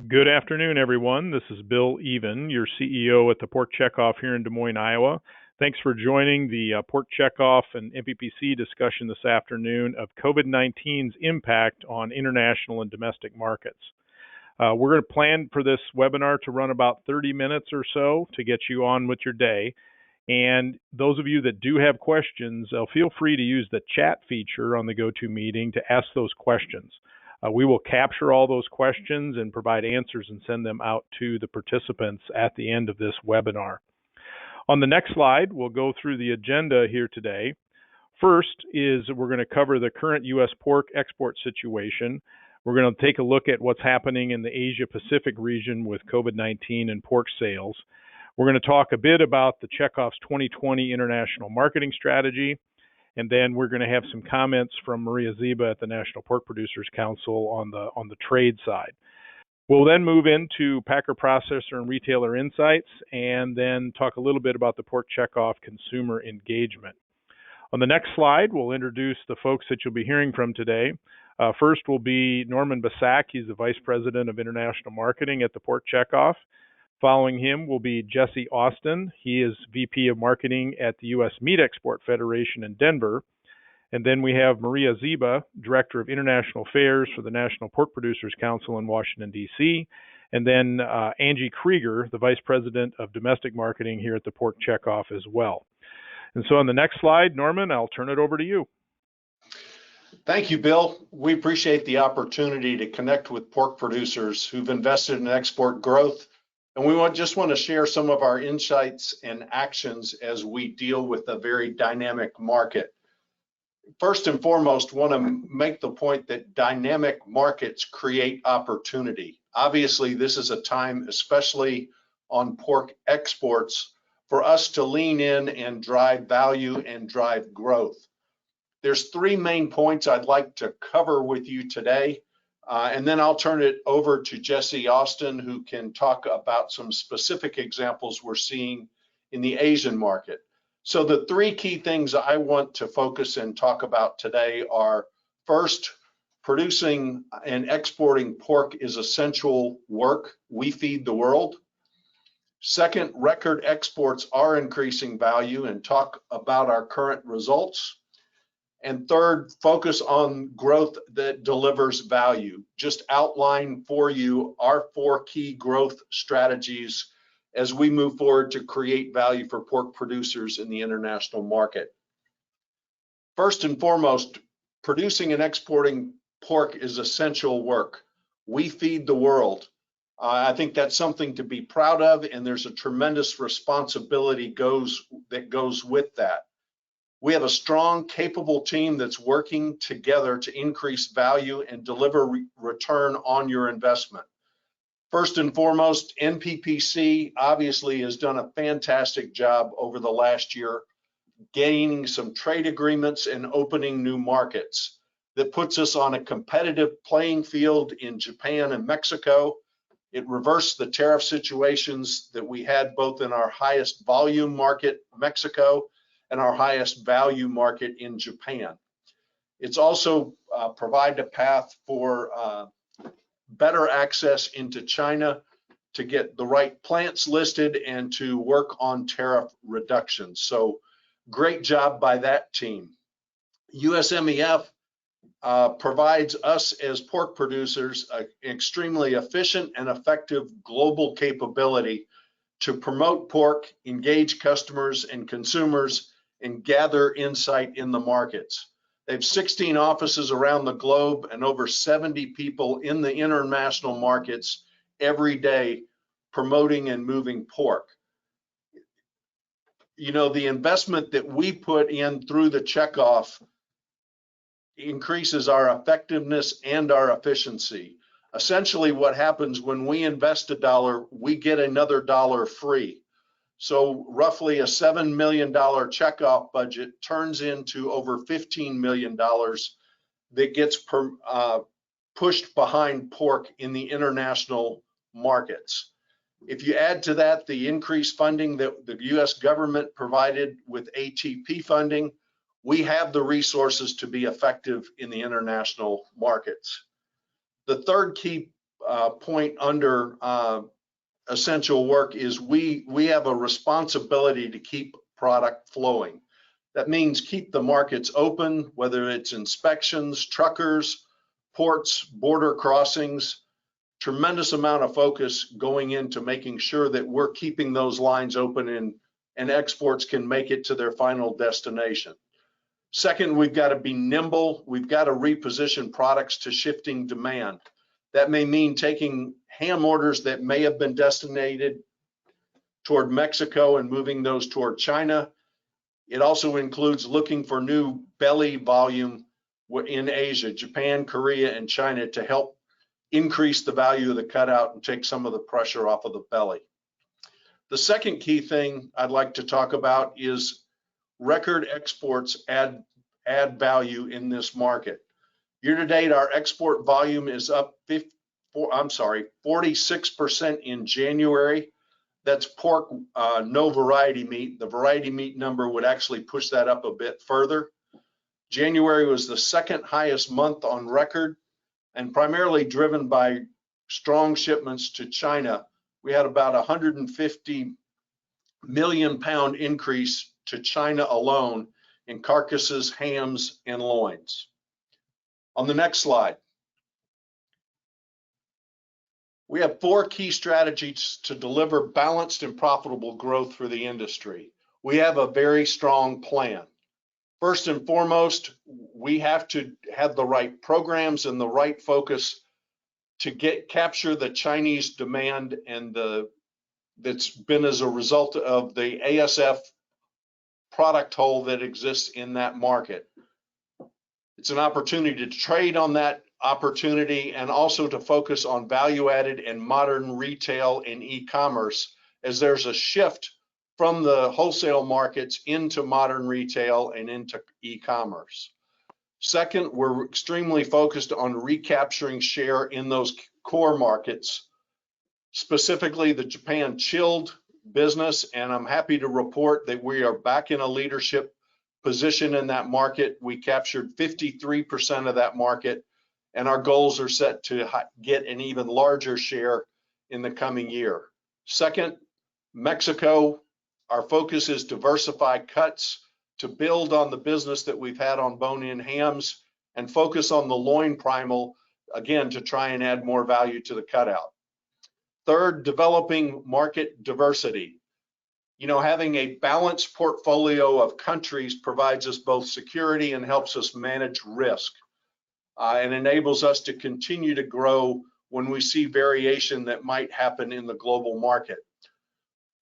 Good afternoon, everyone. This is Bill Even, your CEO at the Pork Checkoff here in Des Moines, Iowa. Thanks for joining the Pork Checkoff and MPPC discussion this afternoon of COVID-19's impact on international and domestic markets. We're going to plan for this webinar to run about 30 minutes or so to get you on with your day. And those of you that do have questions, feel free to use the chat feature on the GoToMeeting to ask those questions. We will capture all those questions and provide answers and send them out to the participants at the end of this webinar. On the next slide, we'll go through the agenda here today. First is we're going to cover the current U.S. pork export situation. We're going to take a look at what's happening in the Asia Pacific region with COVID-19 and pork sales. We're going to talk a bit about the Checkoff's 2020 international marketing strategy. And then we're going to have some comments from Maria Ziba at the National Pork Producers Council on the trade side. We'll then move into packer, processor, and retailer insights, and then talk a little bit about the Pork Checkoff consumer engagement. On the next slide, we'll introduce the folks that you'll be hearing from today. First will be Norman Bessac. He's the Vice President of International Marketing at the Pork Checkoff. Following him will be Jesse Austin. He is VP of Marketing at the U.S. Meat Export Federation in Denver. And then we have Maria Ziba, Director of International Affairs for the National Pork Producers Council in Washington, D.C. And then Angie Krieger, the Vice President of Domestic Marketing here at the Pork Checkoff as well. And so on the next slide, Norman, I'll turn it over to you. Thank you, Bill. We appreciate the opportunity to connect with pork producers who've invested in export growth. And we just want to share some of our insights and actions as we deal with a very dynamic market. First and foremost, want to make the point that dynamic markets create opportunity. Obviously, this is a time, especially on pork exports, for us to lean in and drive value and drive growth. There's three main points I'd like to cover with you today. And then I'll turn it over to Jesse Austin, who can talk about some specific examples we're seeing in the Asian market. So the three key things I want to focus and talk about today are, first, producing and exporting pork is essential work. We feed the world. Second, record exports are increasing value, and talk about our current results. And third, focus on growth that delivers value. Just outline for you our four key growth strategies as we move forward to create value for pork producers in the international market. First and foremost, producing and exporting pork is essential work. We feed the world. I think that's something to be proud of, and there's a tremendous responsibility that goes with that. We have a strong, capable team that's working together to increase value and deliver return on your investment. First and foremost, NPPC obviously has done a fantastic job over the last year, gaining some trade agreements and opening new markets. That puts us on a competitive playing field in Japan and Mexico. It reversed the tariff situations that we had both in our highest volume market, Mexico, and our highest value market in Japan. It's also provided a path for better access into China to get the right plants listed and to work on tariff reductions. So great job by that team. USMEF provides us as pork producers an extremely efficient and effective global capability to promote pork, engage customers and consumers, and gather insight in the markets. They have 16 offices around the globe and over 70 people in the international markets every day promoting and moving pork. You know, the investment that we put in through the checkoff increases our effectiveness and our efficiency. Essentially, what happens when we invest $1, we get another $1 free. So roughly a $7 million checkoff budget turns into over $15 million that gets pushed behind pork in the international markets. If you add to that the increased funding that the U.S. government provided with ATP funding, we have the resources to be effective in the international markets. The third key point under essential work is we have a responsibility to keep product flowing. That means keep the markets open, whether it's inspections, truckers, ports, border crossings. Tremendous amount of focus going into making sure that we're keeping those lines open and exports can make it to their final destination. Second, we've got to be nimble. We've got to reposition products to shifting demand. That may mean taking ham orders that may have been destinated toward Mexico and moving those toward China. It also includes looking for new belly volume in Asia, Japan, Korea, and China to help increase the value of the cutout and take some of the pressure off of the belly. The second key thing I'd like to talk about is record exports add value in this market. Year to date, our export volume is up 46% in January. That's pork, no variety meat. The variety meat number would actually push that up a bit further. January was the second highest month on record and primarily driven by strong shipments to China. We had about 150 million pound increase to China alone in carcasses, hams, and loins. On the next slide, we have 4 key strategies to deliver balanced and profitable growth for the industry. We have a very strong plan. First and foremost, we have to have the right programs and the right focus to capture the Chinese demand and that's been as a result of the ASF product hole that exists in that market. It's an opportunity to trade on that opportunity and also to focus on value-added and modern retail and e-commerce as there's a shift from the wholesale markets into modern retail and into e-commerce. Second, we're extremely focused on recapturing share in those core markets, specifically the Japan chilled business, and I'm happy to report that we are back in a leadership position in that market. We captured 53% of that market, and our goals are set to get an even larger share in the coming year. Second, Mexico, our focus is diversify cuts to build on the business that we've had on bone-in hams and focus on the loin primal, again, to try and add more value to the cutout. Third, developing market diversity. You know, having a balanced portfolio of countries provides us both security and helps us manage risk and enables us to continue to grow when we see variation that might happen in the global market.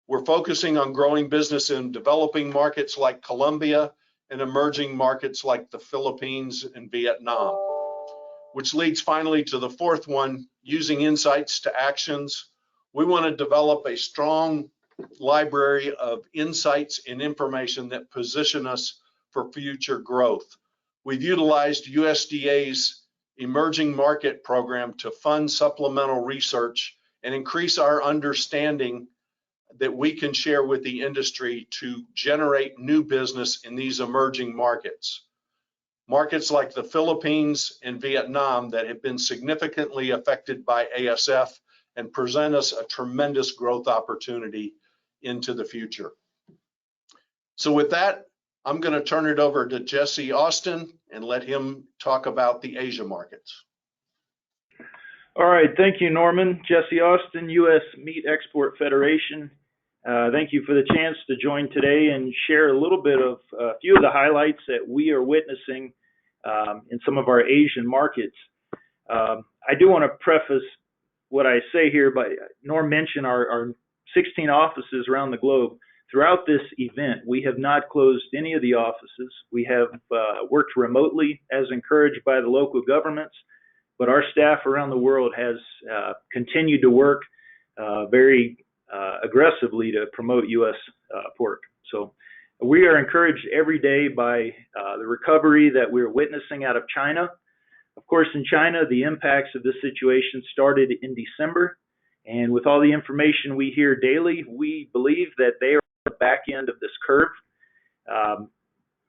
We're focusing on growing business in developing markets like Colombia and emerging markets like the Philippines and Vietnam, which leads finally to the fourth one, using insights to actions. We want to develop a strong library of insights and information that position us for future growth. We've utilized USDA's emerging market program to fund supplemental research and increase our understanding that we can share with the industry to generate new business in these emerging markets. Markets like the Philippines and Vietnam that have been significantly affected by ASF and present us a tremendous growth opportunity into the future. So with that, I'm going to turn it over to Jesse Austin and let him talk about the Asia markets. All right, thank you, Norman. Jesse Austin, U.S. Meat Export Federation. Thank you for the chance to join today and share a little bit of a few of the highlights that we are witnessing in some of our Asian markets. I do want to preface what I say here, but Norm mentioned our 16 offices around the globe. Throughout this event, we have not closed any of the offices. We have worked remotely as encouraged by the local governments, but our staff around the world has continued to work very aggressively to promote U.S. pork. So we are encouraged every day by the recovery that we're witnessing out of China. Of course, in China, the impacts of this situation started in December. And with all the information we hear daily, we believe that they are at the back end of this curve.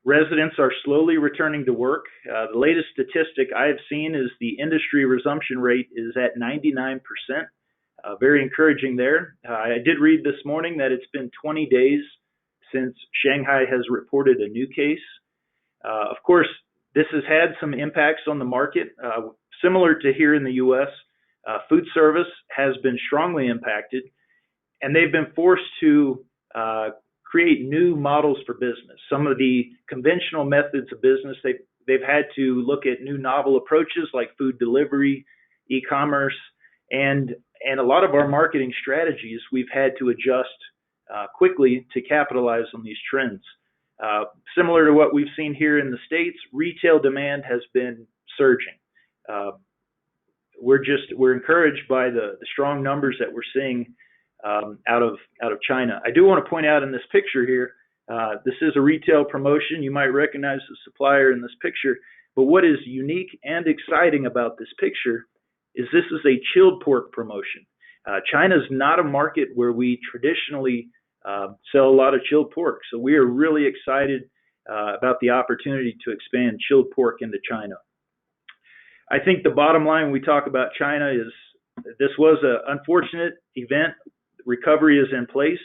Residents are slowly returning to work. The latest statistic I have seen is the industry resumption rate is at 99%. Very encouraging there. I did read this morning that it's been 20 days since Shanghai has reported a new case. Of course, this has had some impacts on the market. Similar to here in the U.S., food service has been strongly impacted, and they've been forced to create new models for business. Some of the conventional methods of business, they've had to look at new novel approaches like food delivery, e-commerce, and a lot of our marketing strategies we've had to adjust quickly to capitalize on these trends. Similar to what we've seen here in the States, retail demand has been surging. We're encouraged by the strong numbers that we're seeing out of China. I do want to point out in this picture here, this is a retail promotion. You might recognize the supplier in this picture, but what is unique and exciting about this picture is this is a chilled pork promotion. China is not a market where we traditionally sell a lot of chilled pork, so we are really excited about the opportunity to expand chilled pork into China. I think the bottom line when we talk about China is this was an unfortunate event. Recovery is in place,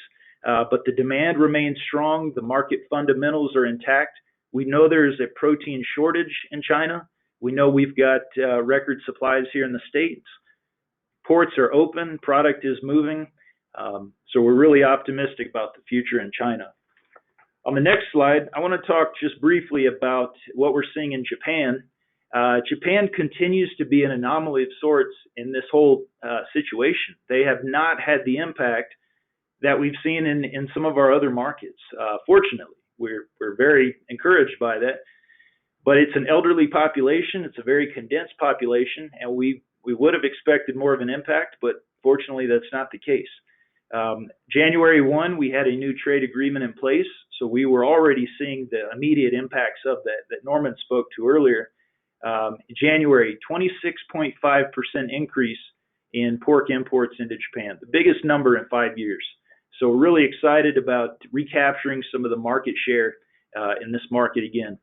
but the demand remains strong. The market fundamentals are intact. We know there is a protein shortage in China. We know we've got record supplies here in the States. Ports are open, product is moving, so we're really optimistic about the future in China. On the next slide, I want to talk just briefly about what we're seeing in Japan. Japan continues to be an anomaly of sorts in this whole situation. They have not had the impact that we've seen in some of our other markets. Fortunately, we're very encouraged by that. But it's an elderly population. It's a very condensed population, and we would have expected more of an impact, but fortunately, that's not the case. January 1, we had a new trade agreement in place, so we were already seeing the immediate impacts of that Norman spoke to earlier. January, 26.5% increase in pork imports into Japan, the biggest number in 5 years. So we're really excited about recapturing some of the market share in this market again.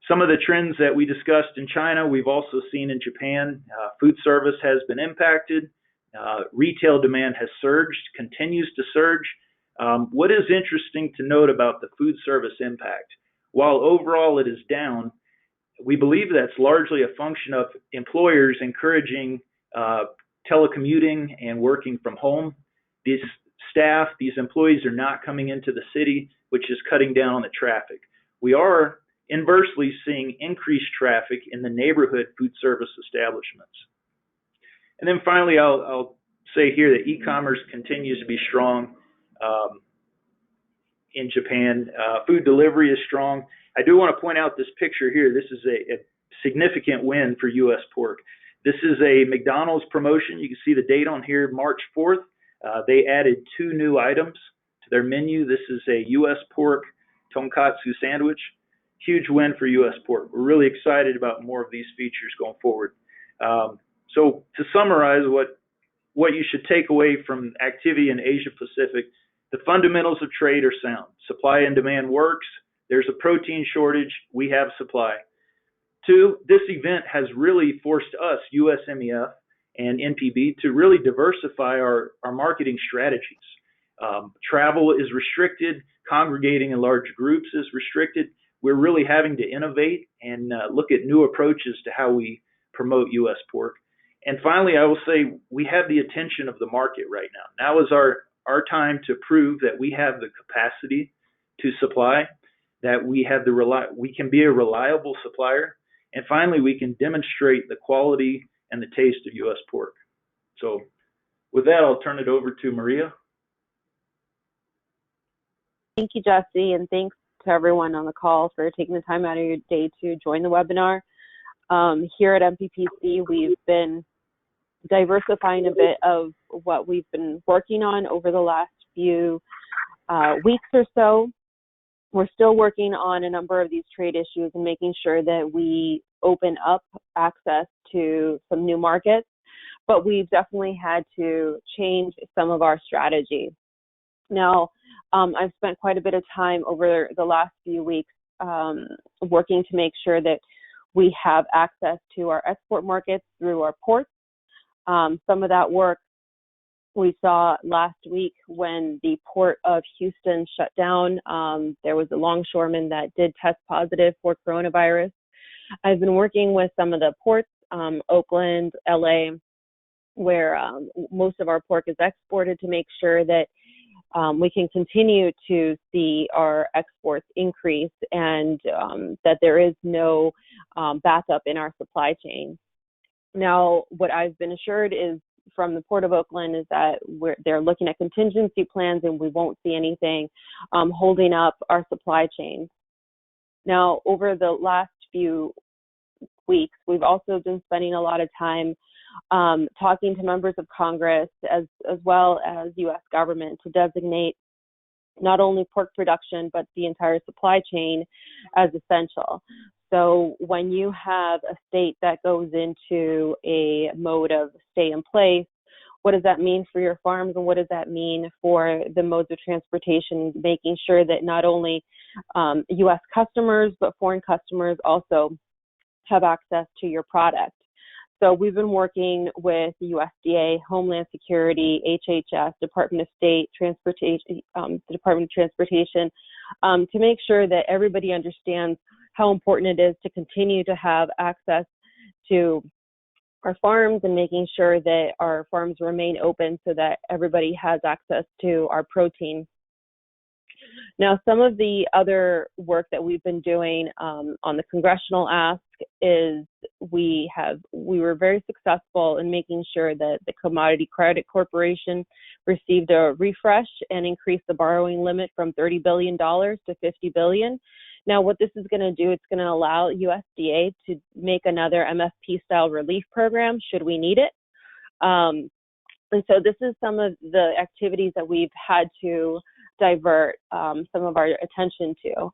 Some of the trends that we discussed in China, we've also seen in Japan. Food service has been impacted. Retail demand has surged, continues to surge. What is interesting to note about the food service impact, while overall it is down, we believe that's largely a function of employers encouraging telecommuting and working from home. These staff, these employees are not coming into the city, which is cutting down on the traffic. We are inversely seeing increased traffic in the neighborhood food service establishments. And then finally, I'll say here that e-commerce continues to be strong in Japan. Food delivery is strong. I do want to point out this picture here. This is a significant win for U.S. pork. This is a McDonald's promotion. You can see the date on here, March 4th. They added 2 new items to their menu. This is a U.S. pork tonkatsu sandwich. Huge win for U.S. pork. We're really excited about more of these features going forward. So to summarize what you should take away from activity in Asia Pacific, the fundamentals of trade are sound. Supply and demand works. There's a protein shortage. We have supply. 2, this event has really forced us, USMEF and NPB, to really diversify our marketing strategies. Travel is restricted. Congregating in large groups is restricted. We're really having to innovate and look at new approaches to how we promote U.S. pork. And finally, I will say we have the attention of the market right now. Now is our time to prove that we have the capacity to supply, that we can be a reliable supplier, and finally, we can demonstrate the quality and the taste of U.S. pork. So with that, I'll turn it over to Maria. Thank you, Jesse, and thanks to everyone on the call for taking the time out of your day to join the webinar. Here at MPPC, we've been diversifying a bit of what we've been working on over the last few weeks or so. We're still working on a number of these trade issues and making sure that we open up access to some new markets, but we've definitely had to change some of our strategy. Now, I've spent quite a bit of time over the last few weeks working to make sure that we have access to our export markets through our ports. Some of that work we saw last week when the port of Houston shut down. There was a longshoreman that did test positive for coronavirus. I've been working with some of the ports, Oakland, LA, where most of our pork is exported, to make sure that we can continue to see our exports increase and that there is no backup in our supply chain. Now, what I've been assured is from the Port of Oakland is that they're looking at contingency plans and we won't see anything holding up our supply chain. Now, over the last few weeks, we've also been spending a lot of time talking to members of Congress as well as U.S. government to designate not only pork production but the entire supply chain as essential. So when you have a state that goes into a mode of stay in place, what does that mean for your farms, and what does that mean for the modes of transportation, making sure that not only U.S. customers but foreign customers also have access to your product? So we've been working with the USDA, Homeland Security, HHS, Department of State, Transportation, the Department of Transportation, to make sure that everybody understands how important it is to continue to have access to our farms and making sure that our farms remain open so that everybody has access to our protein. Now, some of the other work that we've been doing on the congressional ask is we were very successful in making sure that the Commodity Credit Corporation received a refresh and increased the borrowing limit from $30 billion to $50 billion. Now, what this is going to do, it's going to allow USDA to make another MFP-style relief program should we need it. And so this is some of the activities that we've had to divert some of our attention to.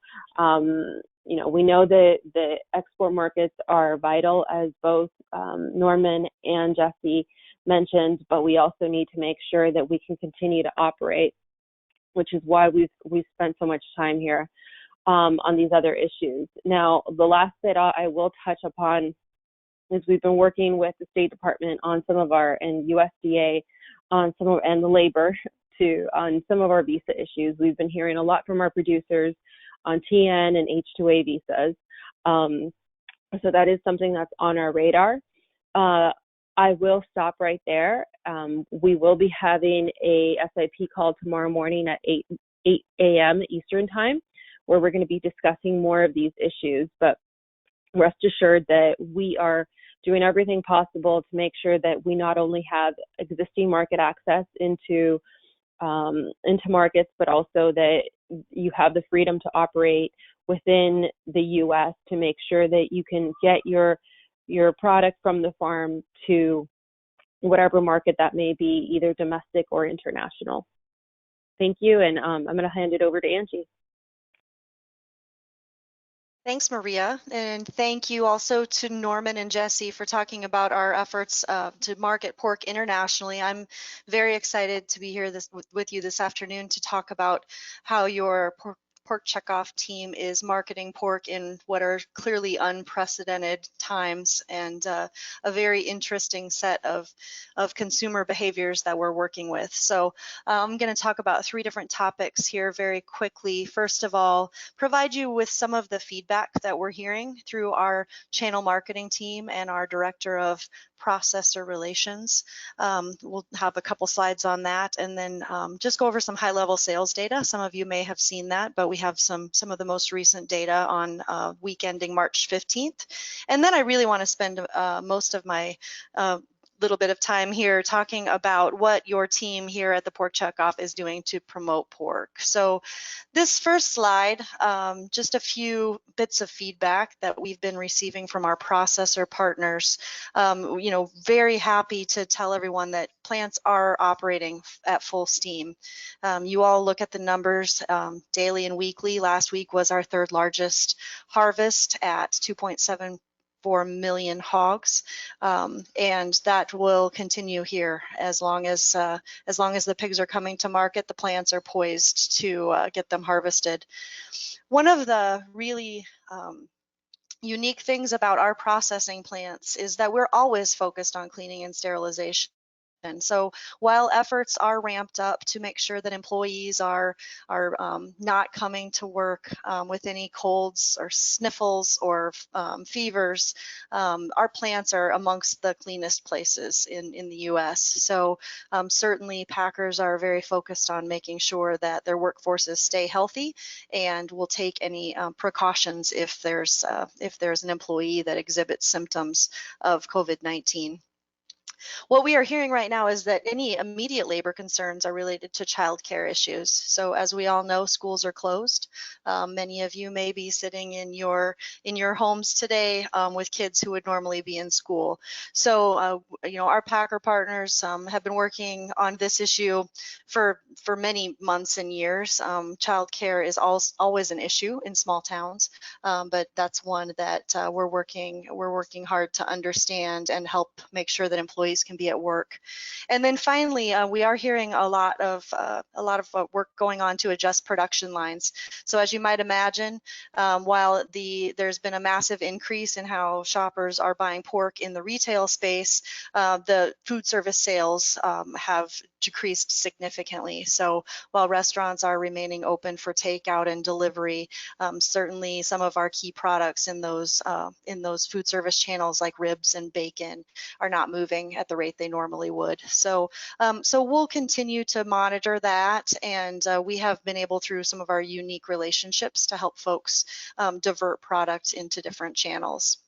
We know that the export markets are vital, as both Norman and Jesse mentioned, but we also need to make sure that we can continue to operate, which is why we've spent so much time here on these other issues. Now, the last bit I will touch upon is we've been working with the State Department on some of our, and USDA on some of, and the labor on some of our visa issues. We've been hearing a lot from our producers on TN and H-2A visas. So that is something that's on our radar. I will stop right there. We will be having a SIP call tomorrow morning at 8 a.m. Eastern time, where we're going to be discussing more of these issues. But rest assured that we are doing everything possible to make sure that we not only have existing market access into markets, but also that you have the freedom to operate within the U.S. to make sure that you can get your product from the farm to whatever market that may be, either domestic or international. Thank you, and I'm going to hand it over to Angie. Thanks, Maria, and thank you also to Norman and Jesse for talking about our efforts to market pork internationally. I'm very excited to be here with you this afternoon to talk about how your Pork Checkoff team is marketing pork in what are clearly unprecedented times, and a very interesting set of consumer behaviors that we're working with. So I'm going to talk about 3 different topics here very quickly. First of all, provide you with some of the feedback that we're hearing through our channel marketing team and our director of processor relations. We'll have a couple slides on that, and then just go over some high-level sales data. Some of you may have seen that, but we have some of the most recent data on week ending March 15th. And then I really want to spend most of my little bit of time here talking about what your team here at the Pork Checkoff is doing to promote pork. So this first slide, just a few bits of feedback that we've been receiving from our processor partners. Very happy to tell everyone that plants are operating at full steam. You all look at the numbers daily and weekly. Last week was our 3rd largest harvest at 2.75 1.4 million hogs, and that will continue here as long as the pigs are coming to market. The plants are poised to get them harvested. One of the really unique things about our processing plants is that we're always focused on cleaning and sterilization. And so while efforts are ramped up to make sure that employees are not coming to work with any colds or sniffles or fevers, our plants are amongst the cleanest places in the U.S. So certainly packers are very focused on making sure that their workforces stay healthy, and will take any precautions if there's an employee that exhibits symptoms of COVID-19. What we are hearing right now is that any immediate labor concerns are related to childcare issues. So as we all know, schools are closed. Many of you may be sitting in your homes today with kids who would normally be in school. So our packer partners have been working on this issue for many months and years. Childcare is always an issue in small towns, but that's one that we're working hard to understand and help make sure that employees can be at work. And then finally, we are hearing a lot of work going on to adjust production lines. So as you might imagine, while there's been a massive increase in how shoppers are buying pork in the retail space, the food service sales have decreased significantly. So while restaurants are remaining open for takeout and delivery, certainly some of our key products in those food service channels like ribs and bacon are not moving at the rate they normally would. So we'll continue to monitor that, and we have been able through some of our unique relationships to help folks divert product into different channels.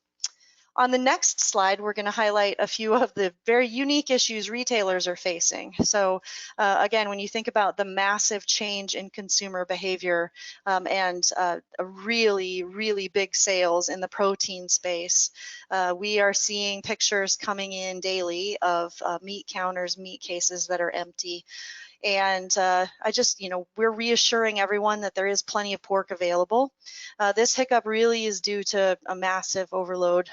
On the next slide, we're going to highlight a few of the very unique issues retailers are facing. So again, when you think about the massive change in consumer behavior and a really, really big sales in the protein space, we are seeing pictures coming in daily of meat counters, meat cases that are empty. And we're reassuring everyone that there is plenty of pork available. This hiccup really is due to a massive overload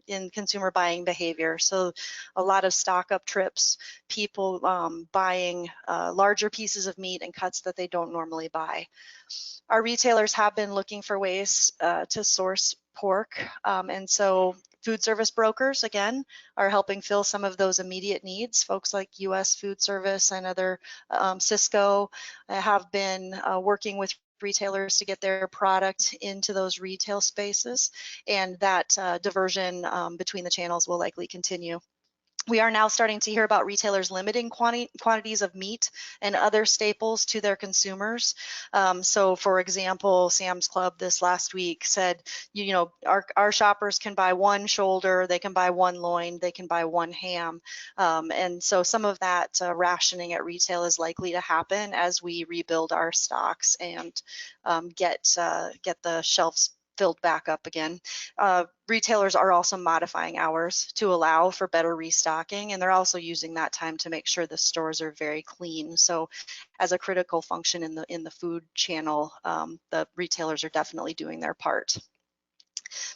in consumer buying behavior. So a lot of stock up trips, people buying larger pieces of meat and cuts that they don't normally buy. Our retailers have been looking for ways to source pork, and so food service brokers, again, are helping fill some of those immediate needs. Folks like U.S. Food Service and other Cisco have been working with retailers to get their product into those retail spaces, and that diversion between the channels will likely continue. We are now starting to hear about retailers limiting quantities of meat and other staples to their consumers. So for example, Sam's Club this last week said, our shoppers can buy one shoulder, they can buy one loin, they can buy one ham. And so some of that rationing at retail is likely to happen as we rebuild our stocks and get the shelves filled back up again. Retailers are also modifying hours to allow for better restocking, and they're also using that time to make sure the stores are very clean. So as a critical function in the food channel, the retailers are definitely doing their part.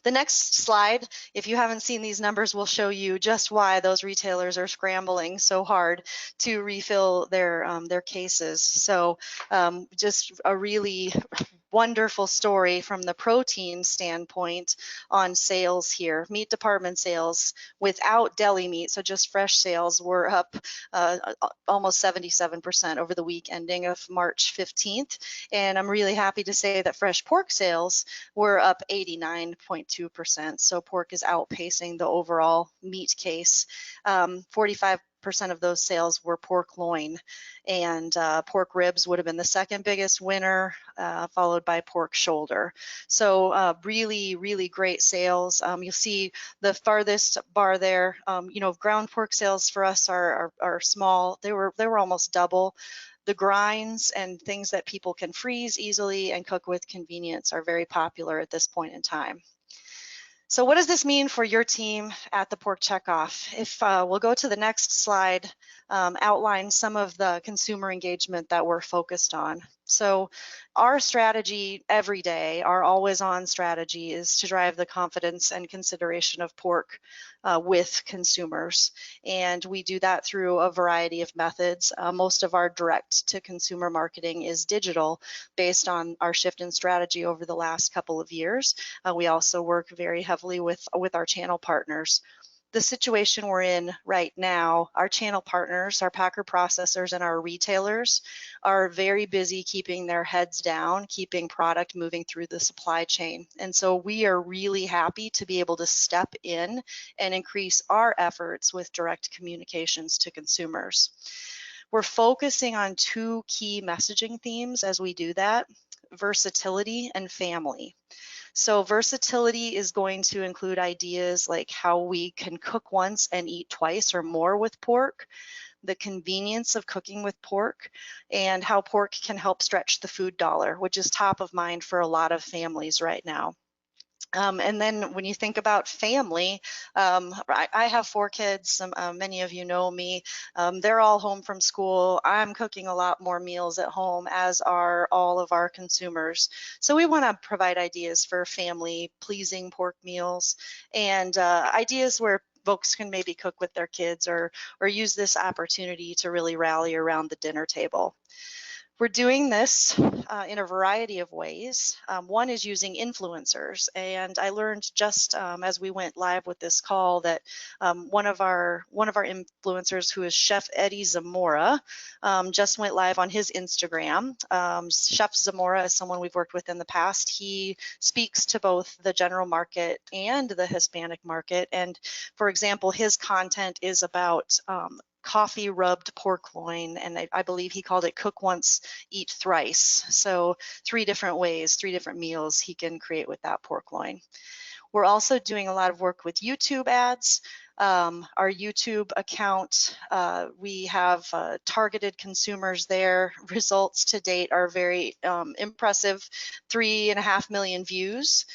The next slide, if you haven't seen these numbers, will show you just why those retailers are scrambling so hard to refill their cases. So just a really wonderful story from the protein standpoint on sales here. Meat department sales without deli meat, so just fresh sales, were up almost 77% over the week ending of March 15th. And I'm really happy to say that fresh pork sales were up 89.2%. So pork is outpacing the overall meat case. 45% of those sales were pork loin, and pork ribs would have been the second biggest winner, followed by pork shoulder. So really, really great sales. You'll see the farthest bar there. Ground pork sales for us are small. They were almost double. The grinds and things that people can freeze easily and cook with convenience are very popular at this point in time. So what does this mean for your team at the Pork Checkoff? If we'll go to the next slide, outline some of the consumer engagement that we're focused on. So our strategy every day, our always on strategy, is to drive the confidence and consideration of pork with consumers. And we do that through a variety of methods. Most of our direct to consumer marketing is digital based on our shift in strategy over the last couple of years. We also work very heavily with our channel partners. The situation we're in right now, our channel partners, our packer processors, and our retailers are very busy keeping their heads down, keeping product moving through the supply chain. And so we are really happy to be able to step in and increase our efforts with direct communications to consumers. We're focusing on two key messaging themes as we do that: versatility and family. So versatility is going to include ideas like how we can cook once and eat twice or more with pork, the convenience of cooking with pork, and how pork can help stretch the food dollar, which is top of mind for a lot of families right now. And then when you think about family, I have 4 kids. Many of you know me. They're all home from school. I'm cooking a lot more meals at home, as are all of our consumers. So we want to provide ideas for family-pleasing pork meals and ideas where folks can maybe cook with their kids or use this opportunity to really rally around the dinner table. We're doing this in a variety of ways. One is using influencers, and I learned just as we went live with this call that one of our influencers, who is Chef Eddie Zamora, just went live on his Instagram. Chef Zamora is someone we've worked with in the past. He speaks to both the general market and the Hispanic market, and for example, his content is about coffee rubbed pork loin, and I believe he called it cook once, eat thrice. So 3 different ways, 3 different meals he can create with that pork loin. We're also doing a lot of work with YouTube ads. Our YouTube account, we have targeted consumers there. Results to date are very impressive, 3.5 million views.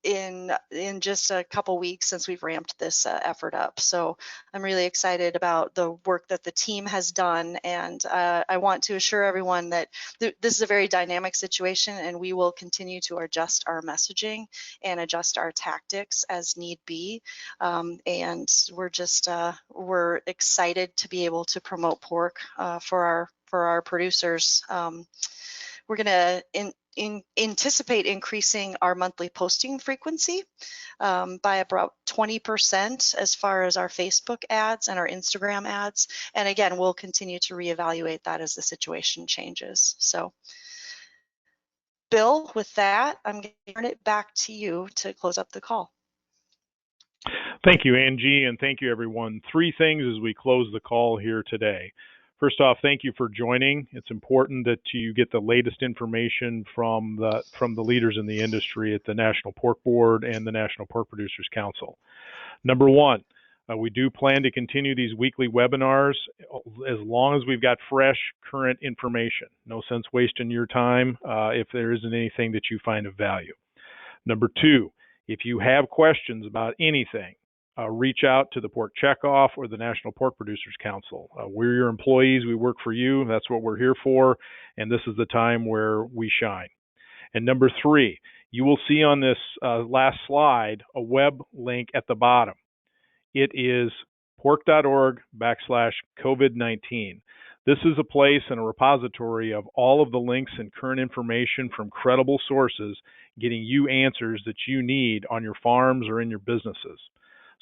In just a couple weeks since we've ramped this effort up. So I'm really excited about the work that the team has done, and I want to assure everyone that this is a very dynamic situation, and we will continue to adjust our messaging and adjust our tactics as need be. And we're excited to be able to promote pork for our producers. We're going to anticipate increasing our monthly posting frequency by about 20% as far as our Facebook ads and our Instagram ads. And again, we'll continue to reevaluate that as the situation changes. So, Bill, with that, I'm going to turn it back to you to close up the call. Thank you, Angie, and thank you, everyone. 3 things as we close the call here today. First off, thank you for joining. It's important that you get the latest information from the leaders in the industry at the National Pork Board and the National Pork Producers Council. Number 1, we do plan to continue these weekly webinars as long as we've got fresh, current information. No sense wasting your time if there isn't anything that you find of value. Number 2, if you have questions about anything, reach out to the Pork Checkoff or the National Pork Producers Council. We're your employees. We work for you. That's what we're here for. And this is the time where we shine. And number 3, you will see on this last slide a web link at the bottom. It is pork.org/COVID-19. This is a place and a repository of all of the links and current information from credible sources, getting you answers that you need on your farms or in your businesses.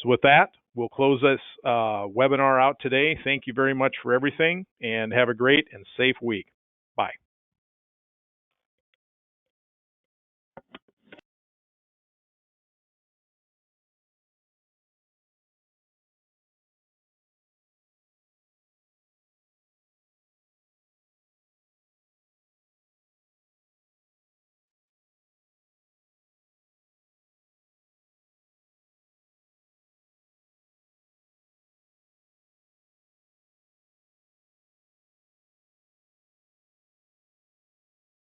So with that, we'll close this webinar out today. Thank you very much for everything, and have a great and safe week.